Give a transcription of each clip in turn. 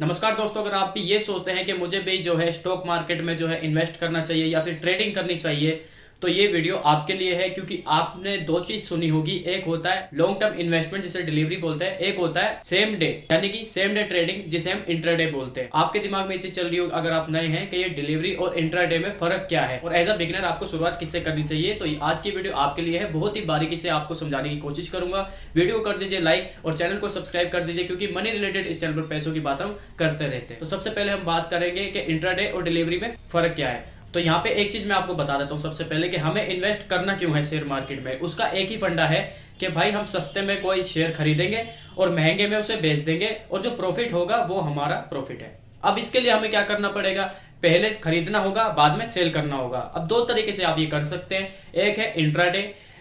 नमस्कार दोस्तों, अगर आप भी ये सोचते हैं कि मुझे भी जो है स्टॉक मार्केट में जो है इन्वेस्ट करना चाहिए या फिर ट्रेडिंग करनी चाहिए, तो ये वीडियो आपके लिए है। क्योंकि आपने दो चीज सुनी होगी, एक होता है लॉन्ग टर्म इन्वेस्टमेंट जिसे डिलीवरी बोलते हैं, एक होता है सेम डे यानी कि सेम डे ट्रेडिंग जिसे हम इंट्राडे बोलते हैं। आपके दिमाग में ये चीज चल रही होगी अगर आप नए हैं कि ये डिलीवरी और इंट्राडे में फर्क क्या है और एज अ बिगिनर आपको शुरुआत किससे करनी चाहिए। तो आज की वीडियो आपके लिए है, बहुत ही बारीकी से आपको समझाने की कोशिश करूंगा। वीडियो कर दीजिए लाइक और चैनल को सब्सक्राइब कर दीजिए, क्योंकि मनी रिलेटेड इस चैनल पर पैसों की बात हम करते रहते हैं। तो सबसे पहले हम बात करेंगे कि इंट्राडे और डिलीवरी में फर्क क्या है। तो यहाँ पे एक चीज मैं आपको बता देता हूँ सबसे पहले कि हमें इन्वेस्ट करना क्यों है शेयर मार्केट में। उसका एक ही फंडा है कि भाई हम सस्ते में कोई शेयर खरीदेंगे और महंगे में उसे बेच देंगे और जो प्रॉफिट होगा वो हमारा प्रॉफिट है। अब इसके लिए हमें क्या करना पड़ेगा, पहले खरीदना होगा, बाद में सेल करना होगा। अब दो तरीके से आप ये कर सकते हैं, एक है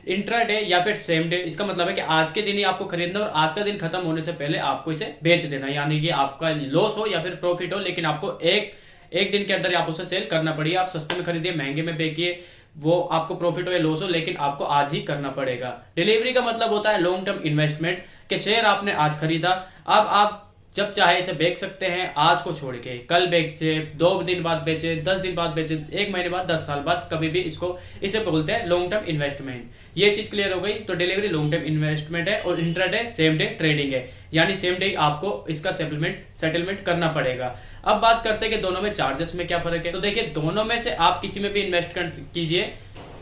इंट्राडे या फिर सेम डे। इसका मतलब है कि आज के दिन ही आपको खरीदना और आज का दिन खत्म होने से पहले आपको इसे बेच देना, यानी कि आपका लॉस हो या फिर प्रॉफिट हो, लेकिन आपको एक दिन के अंदर आप उसे सेल करना पड़ेगा। आप सस्ते में खरीदिए, महंगे में बेचिए, वो आपको प्रॉफिट हो या लॉस हो, लेकिन आपको आज ही करना पड़ेगा। डिलीवरी का मतलब होता है लॉन्ग टर्म इन्वेस्टमेंट के शेयर आपने आज खरीदा, अब आप जब चाहे इसे बेच सकते हैं, आज को छोड़ के कल बेचे, 2 दिन बाद बेचे, 10 दिन बाद बेचे, 1 महीने बाद, 10 साल बाद, कभी भी इसे बोलते हैं लॉन्ग टर्म इन्वेस्टमेंट। ये चीज क्लियर हो गई। तो डिलीवरी लॉन्ग टर्म इन्वेस्टमेंट है और इंट्राडे सेम डे ट्रेडिंग है, यानी सेम डे आपको इसका सेटलमेंट करना पड़ेगा। अब बात करते हैं कि दोनों में चार्जेस में क्या फर्क है। तो देखिए, दोनों में से आप किसी में भी इन्वेस्ट कीजिए,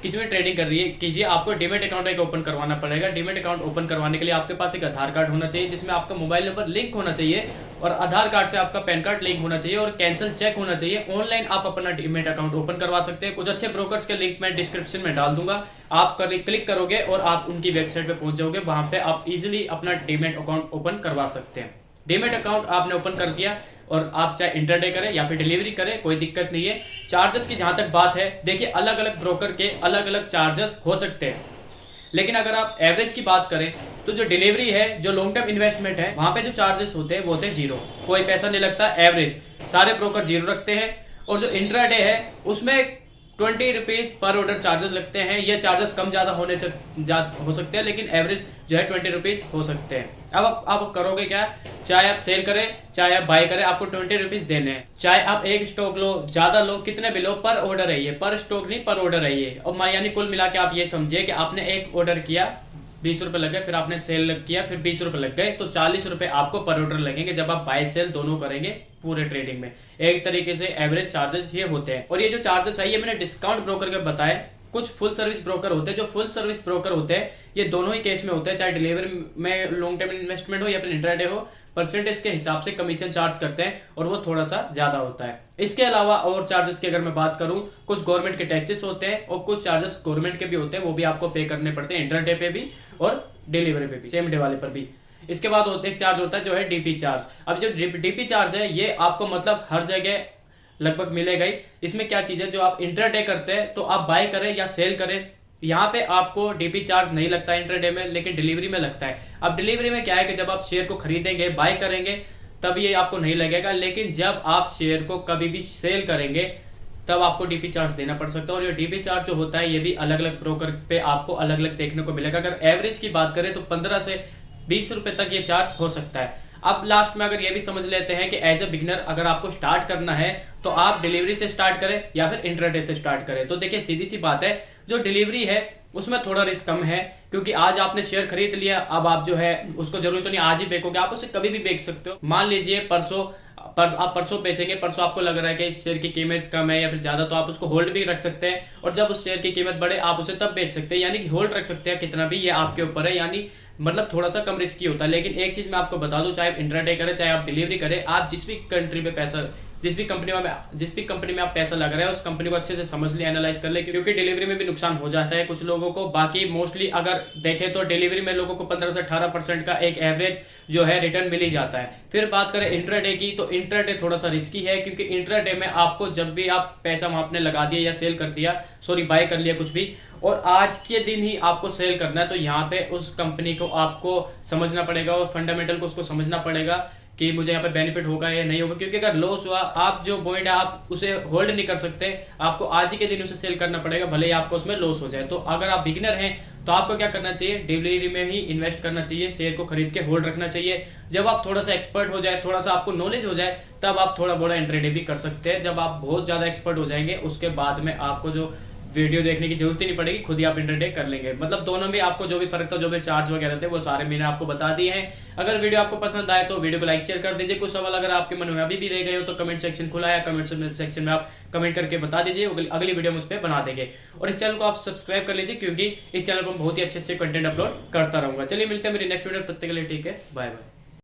किसी में ट्रेडिंग कर रही है कीजिए, आपको डीमेट अकाउंट एक ओपन करवाना पड़ेगा। डीमेट अकाउंट ओपन करवाने के लिए आपके पास एक आधार कार्ड होना चाहिए जिसमें आपका मोबाइल नंबर लिंक होना चाहिए और आधार कार्ड से आपका पैन कार्ड लिंक होना चाहिए और कैंसिल चेक होना चाहिए। ऑनलाइन आप अपना डीमेट अकाउंट ओपन करवा सकते हैं। कुछ अच्छे ब्रोकर्स के लिंक मैं डिस्क्रिप्शन में डाल दूंगा, आप क्लिक करोगे और आप उनकी वेबसाइट पे पहुंच जाओगे, वहां पे आप इजिली अपना डीमेट अकाउंट ओपन करवा सकते हैं। डीमेट अकाउंट आपने ओपन कर दिया और आप चाहे इंटरडे करें या फिर डिलीवरी करें, कोई दिक्कत नहीं है। चार्जेस की जहां तक बात है, देखिए अलग अलग ब्रोकर के अलग अलग चार्जेस हो सकते हैं, लेकिन अगर आप एवरेज की बात करें तो जो डिलीवरी है, जो लॉन्ग टर्म इन्वेस्टमेंट है, वहां पे जो चार्जेस होते हैं वो होते हैं जीरो, कोई पैसा नहीं लगता। एवरेज सारे ब्रोकर जीरो रखते हैं। और जो इंट्राडे है उसमें 20 रुपीज पर ऑर्डर चार्जेस लगते हैं। ये चार्जेस कम ज्यादा हो सकते हैं, लेकिन एवरेज जो है 20 रुपीज हो सकते हैं। अब आप करोगे क्या, चाहे आप सेल करें चाहे आप बाय करें, आपको 20 रुपीज देने हैं। चाहे आप एक स्टॉक लो, ज्यादा लो, कितने भी लो, पर ऑर्डर है ये, पर स्टॉक नहीं, पर ऑर्डर है ये। और यानी कुल मिला के आप ये समझिए कि आपने एक ऑर्डर किया, 20 रुपए लग गए, फिर आपने सेल किया, फिर 20 रुपए लग गए, तो 40 रुपए आपको पर ऑर्डर लगेंगे जब आप बाय सेल दोनों करेंगे पूरे ट्रेडिंग में। एक तरीके से एवरेज चार्जेस ये होते हैं। और ये जो चार्जेस है ये मैंने डिस्काउंट ब्रोकर के बताए। कुछ फुल सर्विस ब्रोकर होते हैं, जो फुल सर्विस ब्रोकर होते हैं ये दोनों ही केस में होते हैं, चाहे डिलीवरी में लॉन्ग टर्म इन्वेस्टमेंट हो या फिर इंट्राडे हो, परसेंटेज के हिसाब से कमीशन चार्ज करते हैं और वो थोड़ा सा ज्यादा होता है। इसके अलावा और चार्जेस की अगर मैं बात करूं, कुछ गवर्नमेंट के टैक्सेस होते हैं और कुछ चार्जेस गवर्नमेंट के भी होते हैं, वो भी आपको पे करने पड़ते हैं, इंट्राडे पे भी और डिलीवरी पे भी, सेम डे वाले पर भी। इसके बाद एक चार्ज होता है जो है डीपी चार्ज। अब जो डीपी चार्ज है ये आपको मतलब हर जगह लगभग मिलेगा ही। इसमें क्या चीज है, जो आप इंट्राडे करते हैं तो आप बाय करें या सेल करें, यहाँ पे आपको डीपी चार्ज नहीं लगता है इंट्राडे में, लेकिन डिलीवरी में लगता है। अब डिलीवरी में क्या है कि जब आप शेयर को खरीदेंगे, बाय करेंगे, तब ये आपको नहीं लगेगा, लेकिन जब आप शेयर को कभी भी सेल करेंगे तब आपको डीपी चार्ज देना पड़ सकता है। और ये डीपी चार्ज जो होता है ये भी अलग अलग ब्रोकर पे आपको अलग अलग देखने को मिलेगा। अगर एवरेज की बात करें तो 15 से 20 रुपए तक ये चार्ज हो सकता है। अब लास्ट में अगर ये भी समझ लेते हैं कि एज ए बिगनर अगर आपको स्टार्ट करना है तो आप डिलीवरी से स्टार्ट करें या फिर इंट्राडे से स्टार्ट करें। तो देखिए सीधी सी बात है, जो डिलीवरी है उसमें थोड़ा रिस्क कम है, क्योंकि आज आपने शेयर खरीद लिया, अब आप जो है उसको जरूरी तो नहीं आज ही बेचोगे, आप उसे कभी भी बेच सकते हो। मान लीजिए आप परसों बेचेंगे, परसों आपको लग रहा है कि इस शेयर की कीमत कम है या फिर ज्यादा, तो आप उसको होल्ड भी रख सकते हैं और जब उस शेयर की कीमत बढ़े आप उसे तब बेच सकते हैं, यानी कि होल्ड रख सकते हैं कितना भी, ये आपके ऊपर है। यानी मतलब थोड़ा सा कम रिस्की होता है। लेकिन एक चीज मैं आपको बता दूं, चाहे आप इंट्राडे करें चाहे आप डिलीवरी करें, आप जिस भी कंपनी में आप पैसा लगा रहे हैं उस कंपनी को अच्छे से समझ ले, एनालाइज कर ले, क्योंकि डिलीवरी में भी नुकसान हो जाता है कुछ लोगों को। बाकी मोस्टली अगर देखें तो डिलीवरी में लोगों को 15 से 18% का एक एवरेज जो है रिटर्न मिल ही जाता है। फिर बात करें इंट्राडे की, तो इंट्राडे थोड़ा सा रिस्की है, क्योंकि इंट्राडे में आपको जब भी आप पैसा वहां आपने लगा दिया या सेल कर दिया, बाय कर लिया कुछ भी, और आज के दिन ही आपको सेल करना है, तो यहाँ पे उस कंपनी को आपको समझना पड़ेगा और फंडामेंटल को उसको समझना पड़ेगा कि मुझे यहाँ पे बेनिफिट होगा या नहीं होगा, क्योंकि अगर लॉस हुआ, आप जो पॉइंट है आप उसे होल्ड नहीं कर सकते, आपको आज ही के दिन उसे सेल करना पड़ेगा, भले ही आपको उसमें लॉस हो जाए। तो अगर आप बिगिनर हैं तो आपको क्या करना चाहिए, डिलीवरी में ही इन्वेस्ट करना चाहिए, शेयर को खरीद के होल्ड रखना चाहिए। जब आप थोड़ा सा एक्सपर्ट हो जाए, थोड़ा सा आपको नॉलेज हो जाए, तब आप थोड़ा बड़ा इंट्राडे भी कर सकते हैं। जब आप बहुत ज्यादा एक्सपर्ट हो जाएंगे, उसके बाद में आपको जो वीडियो देखने की जरूरत ही नहीं पड़ेगी, खुद ही आप इंटरडे कर लेंगे। मतलब दोनों में आपको जो भी फर्क था, जो भी चार्ज वगैरह थे, वो सारे मैंने आपको बता दिए हैं। अगर वीडियो आपको पसंद आए तो वीडियो को लाइक शेयर कर दीजिए। कुछ सवाल अगर आपके मन में अभी भी रह गए हो तो कमेंट सेक्शन खुला है, कमेंट सेक्शन में आप कमेंट करके बता दीजिए, अगली वीडियो हम उस पर बना देंगे। और इस चैनल को आप सब्सक्राइब कर लीजिए, क्योंकि इस चैनल पर बहुत ही अच्छे अच्छे कंटेंट अपलोड करता रहूंगा। चलिए मिलते हैं मेरी नेक्स्ट वीडियो, तब तक के लिए ठीक है, बाय बाय।